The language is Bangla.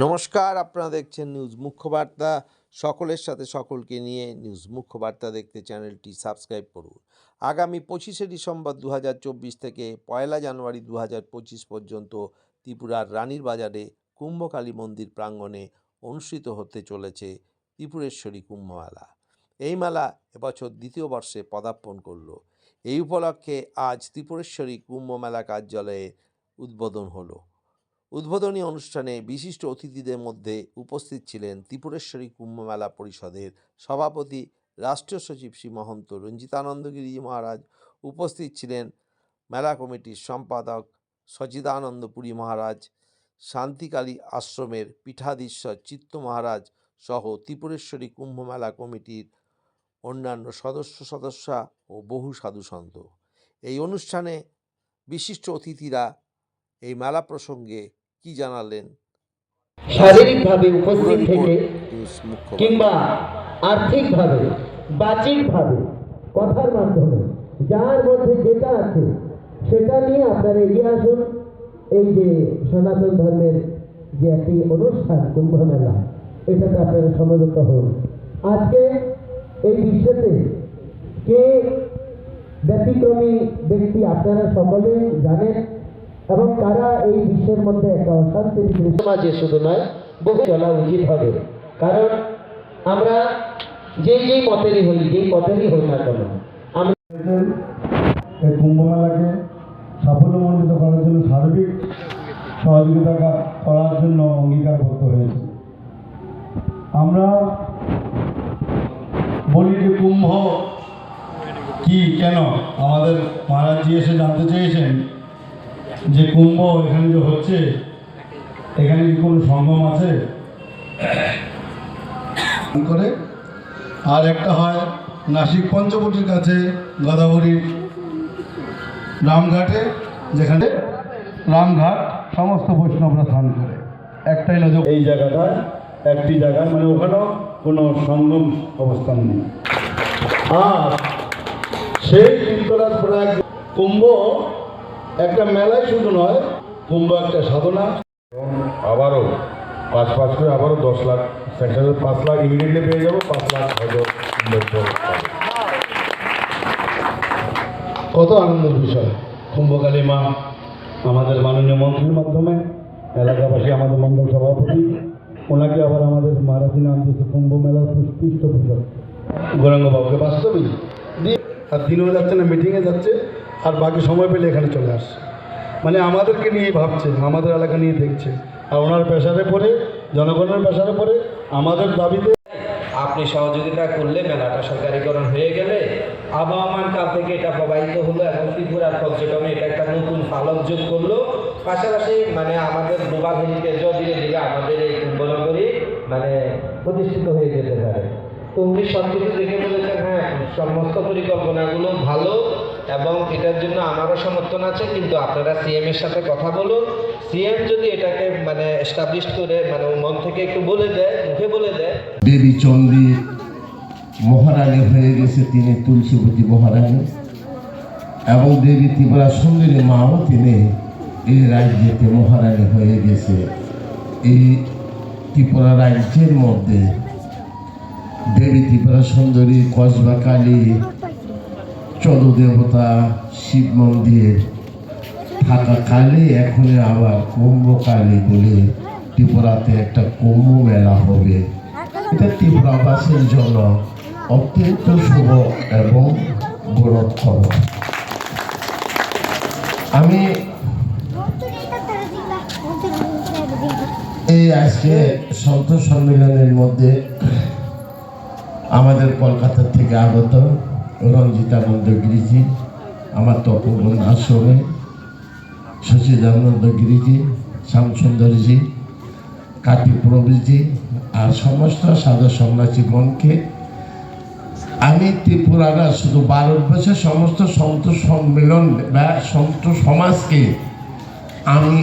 নমস্কার, আপনারা দেখছেন নিউজ মুখ্যবার্তা। সকলের সাথে সকলকে নিয়ে নিউজ মুখ্যবার্তা দেখতে চ্যানেলটি সাবস্ক্রাইব করুন। আগামী 25শে ডিসেম্বর 2024 থেকে 1 জানুয়ারি 2025 পর্যন্ত ত্রিপুরার রানীর বাজারে কুম্ভকালী মন্দির প্রাঙ্গণে অনুষ্ঠিত হতে চলেছে ত্রিপুরেশ্বরী কুম্ভমেলা। এই মেলা এবছর দ্বিতীয় বর্ষে পদার্পণ করল। এই উপলক্ষে আজ ত্রিপুরেশ্বরী কুম্ভমেলা কার্যালয়ে উদ্বোধন হলো। উদ্বোধনী অনুষ্ঠানে বিশিষ্ট অতিথিদের মধ্যে উপস্থিত ছিলেন ত্রিপুরেশ্বরী কুম্ভমেলা পরিষদের সভাপতি রাষ্ট্রীয় সচিব শ্রী মহন্ত রঞ্জিতানন্দ গিরিজি মহারাজ। উপস্থিত ছিলেন মেলা কমিটির সম্পাদক সচিদানন্দ পুরী মহারাজ, শান্তিকালী আশ্রমের পীঠাধীশ্বর চিত্ত মহারাজ সহ ত্রিপুরেশ্বরী কুম্ভমেলা কমিটির অন্যান্য সদস্যা ও বহু সাধুসন্ত। এই অনুষ্ঠানে বিশিষ্ট অতিথিরা এই মেলা প্রসঙ্গে কি জানালেন? শারীরিকভাবে উপস্থিত থেকে কিংবা আর্থিকভাবে বাচিকভাবে কথার মাধ্যমে যার মধ্যে যেটা আছে সেটা নিয়ে আপনারা এগিয়ে আসুন। এই যে সনাতন ধর্মের যে একটি অনুষ্ঠান কুম্ভ মেলা, এটাতে আপনারা সমবেত হন। আজকে এই বিশ্বেতে কে ব্যতিক্রমী ব্যক্তি আপনারা সকলে জানেন এবং কারা এই বিশ্বের মধ্যে একটা অশান্তির সমাজে শুধু নয় বহু চলা উচিত হবে। কারণ আমরা যেই মতেরই হই, যেই পথেরই হই না কেন, আমরা এই কুম্ভমেলাকে সাফল্যমণ্ডিত করার জন্য সার্বিক সহযোগিতা করার জন্য অঙ্গীকারবদ্ধ হয়েছে। আমরা বলি যে কুম্ভ কি, কেন আমাদের মহারাজজি এসে জানতে চেয়েছেন যে কুম্ভ এখানে যে হচ্ছে, এখানে কি কোনো সঙ্গম আছে করে। আর একটা হয় নাসিক পঞ্চবটির কাছে গদাবরী রামঘাটে, যেখানে রামঘাট সমস্ত বৈষ্ণবরা স্নান করে। একটাই নদী এই জায়গাটা একটি জায়গা, মানে ওখানেও কোনো সঙ্গম অবস্থান নেই। আর সেই তীর্থরাজ প্রয়াগ কুম্ভ একটা মেলায় শুধু নয়, কুম্ভ একটা সাধনা। আবারও 5 করে আবারও 10 লাখ সেন্ট্রালের 5 লাখ ইমিডিয়েটলি পেয়ে যাবো, 5 লাখ হয়তো কত আনন্দের বিষয়। কুম্ভকালী মা আমাদের মাননীয় মন্ত্রীর মাধ্যমে এলাকাবাসী, আমাদের মণ্ডল সভাপতি, ওনাকে আবার আমাদের মহারাজি নাম দিয়েছে কুম্ভ মেলার পৃষ্ঠপোষক গৌরাঙ্গবাবুকে। বাস্তবিক দিয়ে আর দিনও যাচ্ছে না, মিটিংয়ে যাচ্ছে, আর বাকি সময় পেলে এখানে চলে আসছে। মানে আমাদেরকে নিয়ে ভাবছে, আমাদের এলাকা নিয়ে দেখছে। আর ওনার প্রেসারে পড়ে, জনগণের প্রেসারে পড়ে আমাদের দাবিতে আপনি সহযোগিতা করলে মেলাটা সরকারিকরণ হয়ে গেলে আবহমান কাল থেকে এটা প্রবাহিত হলো এবং ত্রিপুরার পর্যটনে এটা একটা নতুন পালক যোগ করলো। পাশাপাশি মানে আমাদের গ্লোবাল হেরিটেজও ধীরে ধীরে আমাদের এই কুম্ভনগরী মানে প্রতিষ্ঠিত হয়ে যেতে পারে। তো উনি সব কিছু দেখে বলেছেন, হ্যাঁ সমস্ত পরিকল্পনাগুলো ভালো এবং এটার জন্য আমারও সমর্থন আছে, কিন্তু আপনারা সিএম এর সাথে কথা বলুন। সিএম যদি এটাকে মানে এস্টাবলিশ করে মানে মন থেকে একটু বলে দেয়, মুখে বলে দেয়। দেবী চণ্ডী মহারানী হয়ে গেছে, তিনি তুলসীবতী মহারানী, এবং দেবী ত্রিপুরা সুন্দরী মাও তিনি এই রাজ্যেতে মহারানী হয়ে গেছে। এই ত্রিপুরা রাজ্যের মধ্যে দেবী ত্রিপুরা সুন্দরী, কসবা কালী, চন্দ্রদেবতা, শিব মন্দির থাকাকালে এখন আবার কুম্ভকালী বলে ত্রিপুরাতে একটা কুম্ভ মেলা হবে। এটা ত্রিপুরাবাসীর জন্য অত্যন্ত শুভ এবং গৌরব খবর। আমি এই আজকে সন্ত সম্মেলনের মধ্যে আমাদের কলকাতা থেকে আগত রঞ্জিতানন্দ গিরিজি, আমার তপবন আশ্রমে সচিদানন্দ গিরিজি, শ্যামসুন্দরজি, কার্তিক প্রভুজি আর সমস্ত সাধু সন্ন্যাসীগণকে আমি ত্রিপুরারা শুধু ভারতবর্ষের সমস্ত সন্ত সম্মেলন বা সন্ত সমাজকে আমি